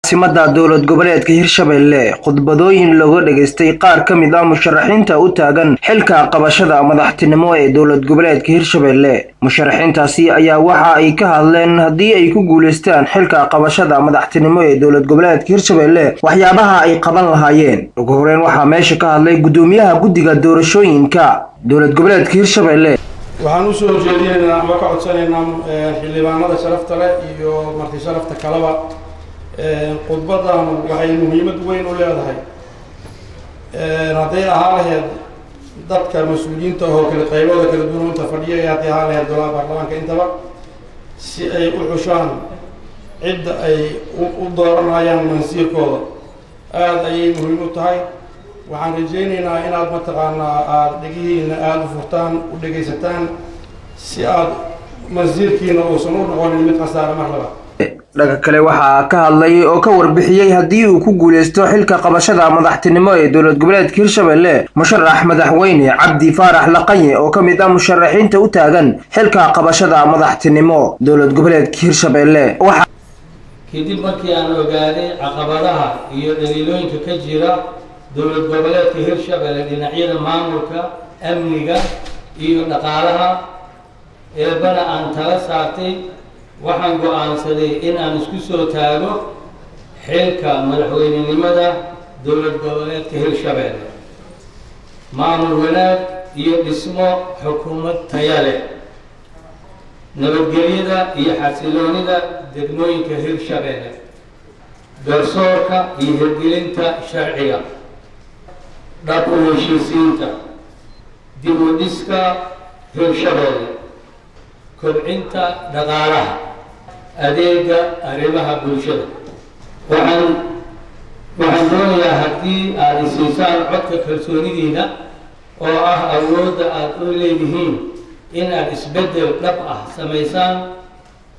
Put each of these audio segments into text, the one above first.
caasimada dowlad goboleedka Hirshabelle khudbadooyin looga dhageystay qaar ka mid ah musharaxiinta u taagan xilka qabashada madaxtinimo ee dowlad goboleedka Hirshabelle. Musharaxiintaasi ayaa waxa ay ka hadleen haddii ay ku guuleystaan xilka qabashada madaxtinimo ee dowlad goboleedka Hirshabelle waxyaabaha ay qaban lahaayeen. Ugu horreyn waxaa meesha ka hadlay gudoomiyaha guddiga doorashooyinka dowlad goboleedka Hirshabelle. waxaan u soo jeedinaynaa ama ka codsanaynaa xildhibaanada sharafta leh iyo marti sharafta kaleba khudbadan waxay muhiimad weyn u leedahay hadday ahaa lahayd dadka mas-uuliyiinta oo kala qaybooda kala duwan inta fadhiya ee hadday ahaa lahayd golaha baarlamaanka intaba si ay u xushaan cidda ay u dooranayaan mansiirkooda aada ayay muhiim u tahay. waxaan rajaynaynaa inaad mataqaanaa aada dhegihiina aada u furtaan u dhegaysataan si aad mansiirkiina uusan u noqonin mid khasaare mar laba. Dhaga kale waxaa ka hadlay oo ka warbixiyay haddii uu ku guuleysto xilka qabashada madaxtinimo ee dowlad goboleedka Hirshabelle musharax madaxweyne Cabdi Faarax Laqanye oo ka mid ah musharaxiinta u taagan xilka qabashada madaxtinimo dowlad goboleedka Hirshabelle. kadib markii aan ogaaday caqabadaha iyo dhaliilooyinka ka jira dowlad goboleedka Hirshabelle dhinacyada maamulka, amniga iyo dhaqaalaha eebana aan tala saartay waxaan go'aansaday in aan isku soo taago xilka madaxweynenimada dowlad goboleedka Hirshabelle. maamul wanaag iyo dhismo xukuumad tayo leh, nabadgelyada iyo xasiloonida degmooyinka Hirshabelle, garsoorka iyo hirgelinta sharciga, dhab u heshiisiinta, dib u dhiska Hirshabelle, kobcinta dhaqaalaha, adeega arrimaha bulshada. waxaan doonayaa haddii aad isiisaan codka kalsoonidiina oo ah awoodda aad u leedihiin in aad isbeddel dhab ah samaysaan,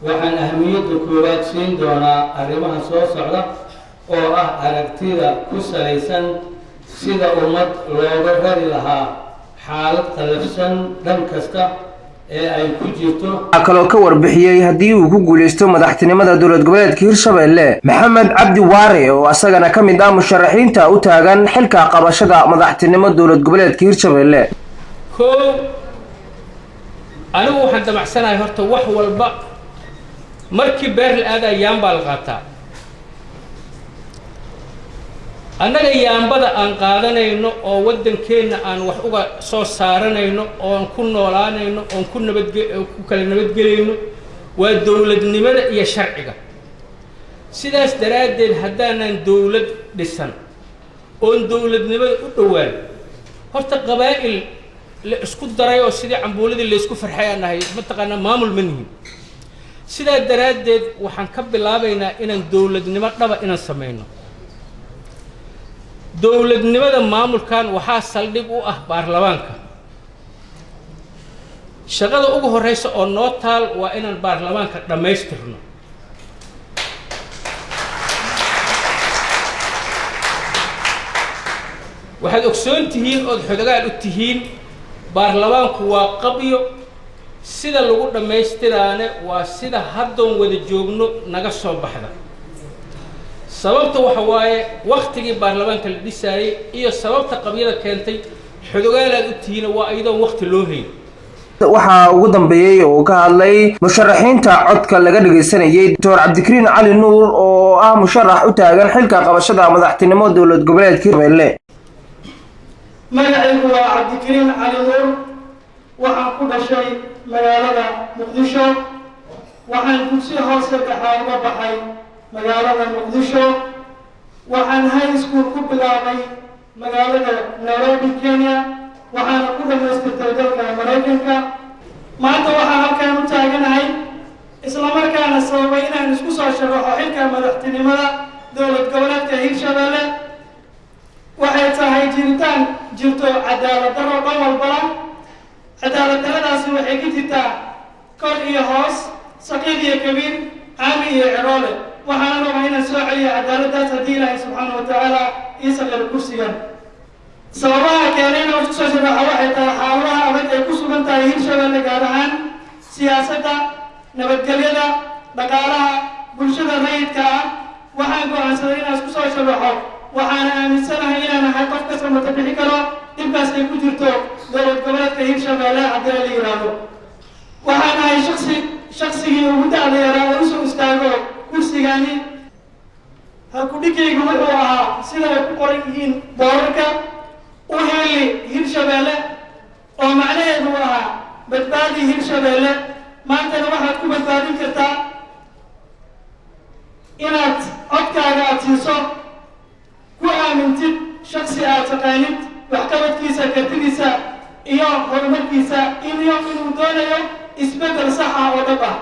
waxaan ahmiyadda koowaad siin doonaa arrimaha soo socda oo ah aragtida ku salaysan sida ummad looga rari lahaa xaalad qalafsan dhan kasta ee ay ku jirto. waxaa kaloo ka warbixiyay haddii uu ku guuleysto madaxtinimada dowlad goboleedka Hirshabelle Maxamed Cabdi Waare oo asagana ka mid ah musharaxiinta u taagan xilka qabashada madaxtinimo dowlad goboleedka Hirshabelle. anigu waxaan damacsanahay horta wax walba markii beer la aadayo yaambaa la qaataa. annaga yaambada aan qaadanayno oo waddankeenna aan wax uga soo saaranayno oon ku noolaanayno oon ku kala nabadgelayno waa dowladnimada iyo sharciga. sidaas daraaddeed haddaanan dowlad dhisan oon dowladnimada u dhowaan horta qabaa'il la isku daray oo sidii cambuuladii la isku farxay aan nahay mataqaanaa maamul ma nihin. sidaa daraaddeed waxaan ka bilaabaynaa inaan dowladnimo dhaba inaan samayno. dowladnimada maamulkan waxaa saldhig u ah baarlamaanka. shaqada ugu horeysa oo noo taal waa inaan baarlamaanka dhammaystirno. waxaad ogsoon tihiin ood xodogaal u tihiin baarlamaanku waa qabyo, sida lagu dhammaystiraane waa sida haddoon wada joogno naga soo baxda. sababta waxa waaye waqtigii baarlamaanka la dhisaayay iyo sababta qabyada keentay xodogaalaad u tihiin waa iyadoon waqti loo hayn. waxaa ugu dambeeyay oo ka hadlay musharaxiinta codka laga dhageysanayay Dr. Cabdikariin Cali Nuur oo ah musharax u taagan xilka qabashada madaxtinimo dowlad goboleedka Hirshabelle. magacaygu waa Cabdikariin Cali Nuur, waxaan ku dhashay magaalada Muqdisho, waxaan dugsi hoose dhexe uga baxay magaalada Muqdisho, waxaan high school ku bilaabay magaalada Nairobi, Kenya, waxaana ku dhamaystirtay dalka Mareykanka. maanta waxaan halkaan u taaganahay isla markaana sababay inaan isku soo sharaxo xilka madaxtinimada dowlad goboleedka Hirshabelle. waxay tahay jiritaan jirto cadaalad darro dhan walbana. cadaalad darradaasi waxay ka jirtaa kor iyo hoos, saqiir iyo kabiir, caami iyo ciroole. waxaan rabaa inaan soo celiyo cadaaladdaas haddii ilaahay subxaana wa tacaala ii saqiro kursigan. sababaha keenay inaan isku soo sharaxo waxay tahay xaaladaha adag ay ku sugan tahay Hirshabelle, gaar ahaan siyaasadda, nabadgelyada, dhaqaalaha, bulshada rayidka ah waxaan go'aansaday inaan isku soo shabaxo waxaana aaminsanahay inaan ahay qof kasta matabixi karo dhibkaas ay ku jirto dowlad goboleedka Hirshabelle haddii la yiraahdo waxaan ahay shaqsigii ugu da'da yaraa oo usoo istaago kursigani halkudhigaygu wuxuu ahaa sida ay ku qoran yihiin boorarka u heli Hirshabelle oo macnaheedu ahaa badbaadi Hirshabelle maantana waxaad ku badbaadin kartaa inaad codkaaga aad siiso ku aamintid shaksi aad taqaanid waxqabadkiisa kartidiisa iyo horumarkiisa inuu doonayo isbeddel sax ah oo dhab ah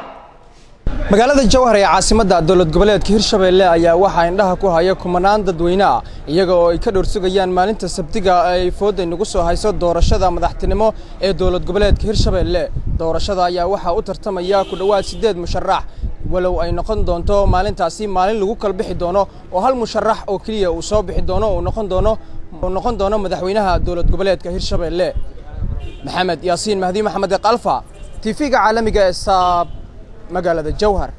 magaalada Jowhar ee caasimadda dowlad goboleedka Hirshabelle ayaa waxa indhaha ku haya kumanaan dadweyne ah iyaga oo ay ka dhorsugayaan maalinta Sabtiga ay fooday nagu soo hayso doorashada madaxtinimo ee dowlad goboleedka Hirshabelle doorashada ayaa waxa uu tartamaya ku dhawaad 8 musharax walow ay noqon doonto maalintaasi maalin lagu kala bixi doono oo hal musharax oo kaliya uu soo bixi doono oo noqon doono madaxweynaha dowlad goboleedka Hirshabelle Maxamed Yaasiin Mahdi Maxamed Qalfa TV-ga caalamiga ee magaalada Jowhar.